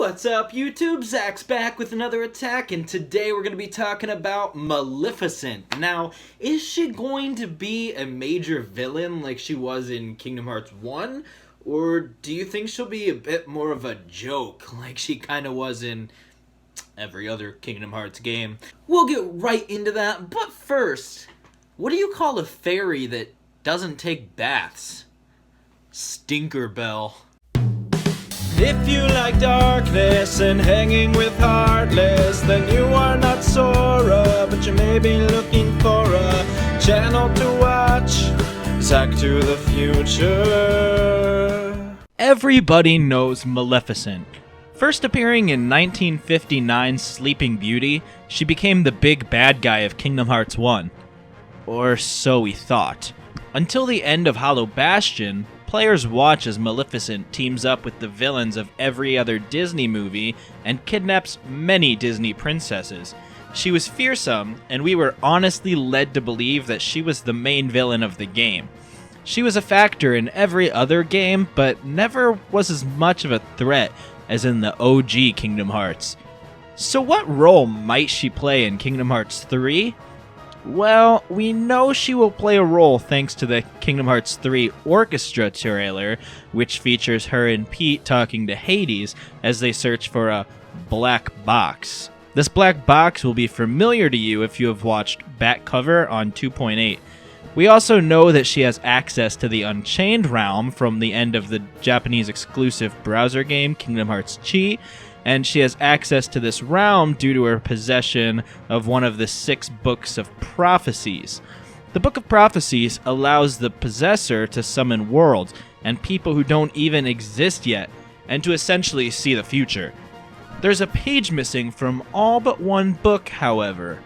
What's up, YouTube? Zach's back with another attack, and today we're going to be talking about Maleficent. Now, is she going to be a major villain like she was in Kingdom Hearts 1? Or do you think she'll be a bit more of a joke like she kind of was in every other Kingdom Hearts game? We'll get right into that, but first, what do you call a fairy that doesn't take baths? Stinkerbell. If you like darkness and hanging with Heartless, then you are not Sora, but you may be looking for a channel to watch. Zack to the future. Everybody knows Maleficent. First appearing in 1959's Sleeping Beauty, she became the big bad guy of Kingdom Hearts 1. Or so we thought. Until the end of Hollow Bastion, players watch as Maleficent teams up with the villains of every other Disney movie and kidnaps many Disney princesses. She was fearsome, and we were honestly led to believe that she was the main villain of the game. She was a factor in every other game, but never was as much of a threat as in the OG Kingdom Hearts. So what role might she play in Kingdom Hearts 3? Well, we know she will play a role thanks to the Kingdom Hearts 3 orchestra trailer, which features her and Pete talking to Hades as they search for a black box. This black box will be familiar to you if you have watched back cover on 2.8. We also know that she has access to the Unchained Realm from the end of the Japanese exclusive browser game Kingdom Hearts Chi, and she has access to this realm due to her possession of one of the 6 books of prophecies. The Book of Prophecies allows the possessor to summon worlds and people who don't even exist yet, and to essentially see the future. There's a page missing from all but one book, however.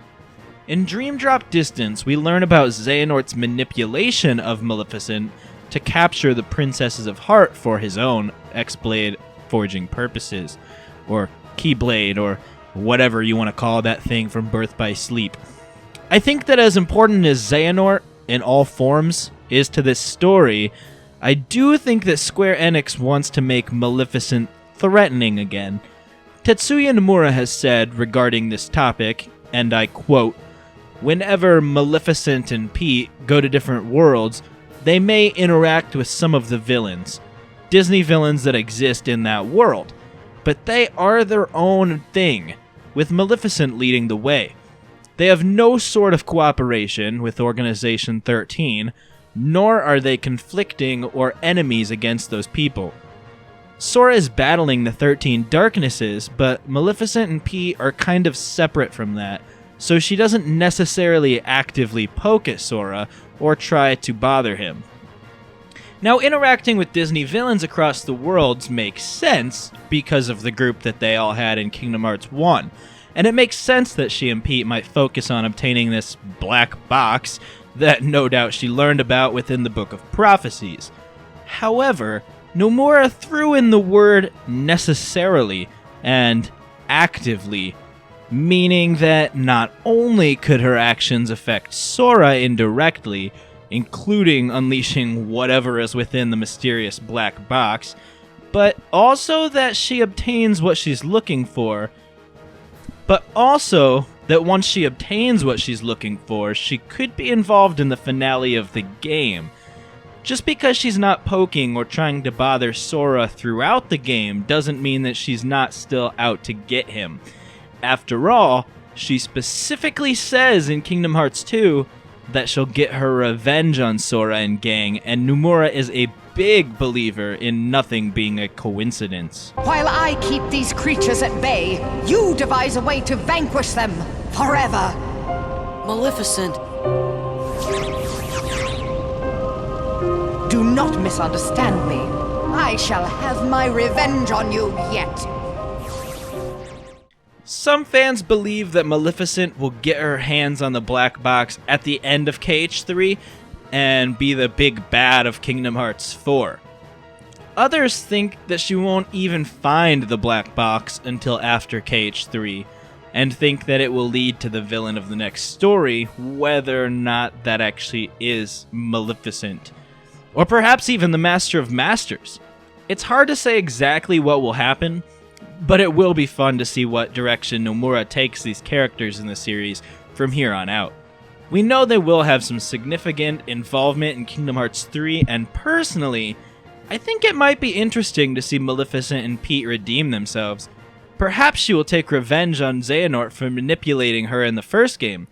In Dream Drop Distance, we learn about Xehanort's manipulation of Maleficent to capture the Princesses of Heart for his own X-Blade forging purposes. Or Keyblade, or whatever you want to call that thing from Birth by Sleep. I think that as important as Xehanort, in all forms, is to this story, I do think that Square Enix wants to make Maleficent threatening again. Tetsuya Nomura has said regarding this topic, and I quote, "Whenever Maleficent and Pete go to different worlds, they may interact with some of the villains, Disney villains that exist in that world. But they are their own thing, with Maleficent leading the way. They have no sort of cooperation with Organization 13, nor are they conflicting or enemies against those people. Sora is battling the 13 Darknesses, but Maleficent and Pete are kind of separate from that, so she doesn't necessarily actively poke at Sora or try to bother him. Now, interacting with Disney villains across the worlds makes sense because of the group that they all had in Kingdom Hearts 1, and it makes sense that she and Pete might focus on obtaining this black box that no doubt she learned about within the Book of Prophecies. However, Nomura threw in the word necessarily and actively, meaning that not only could her actions affect Sora indirectly, including unleashing whatever is within the mysterious black box, but also that she obtains what she's looking for. But also that once she obtains what she's looking for, she could be involved in the finale of the game. Just because she's not poking or trying to bother Sora throughout the game doesn't mean that she's not still out to get him. After all, she specifically says in Kingdom Hearts 2 that she'll get her revenge on Sora and gang, and Nomura is a big believer in nothing being a coincidence. While I keep these creatures at bay, you devise a way to vanquish them forever. Maleficent. Do not misunderstand me. I shall have my revenge on you yet. Some fans believe that Maleficent will get her hands on the black box at the end of KH3 and be the big bad of Kingdom Hearts 4. Others think that she won't even find the black box until after KH3, and think that it will lead to the villain of the next story, whether or not that actually is Maleficent. Or perhaps even the Master of Masters. It's hard to say exactly what will happen, but it will be fun to see what direction Nomura takes these characters in the series from here on out. We know they will have some significant involvement in Kingdom Hearts 3, and personally, I think it might be interesting to see Maleficent and Pete redeem themselves. Perhaps she will take revenge on Xehanort for manipulating her in the first game.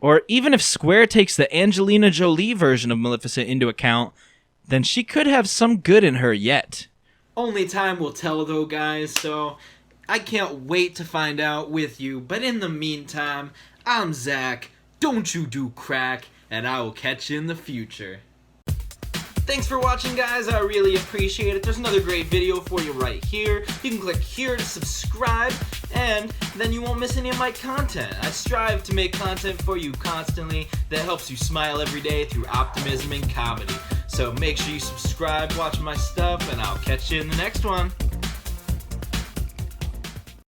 Or even if Square takes the Angelina Jolie version of Maleficent into account, then she could have some good in her yet. Only time will tell though, guys, so I can't wait to find out with you. But in the meantime, I'm Zach, don't you do crack, and I will catch you in the future. Thanks for watching, guys. I really appreciate it. There's another great video for you right here. You can click here to subscribe, and then you won't miss any of my content. I strive to make content for you constantly that helps you smile every day through optimism and comedy. So make sure you subscribe, watch my stuff, and I'll catch you in the next one.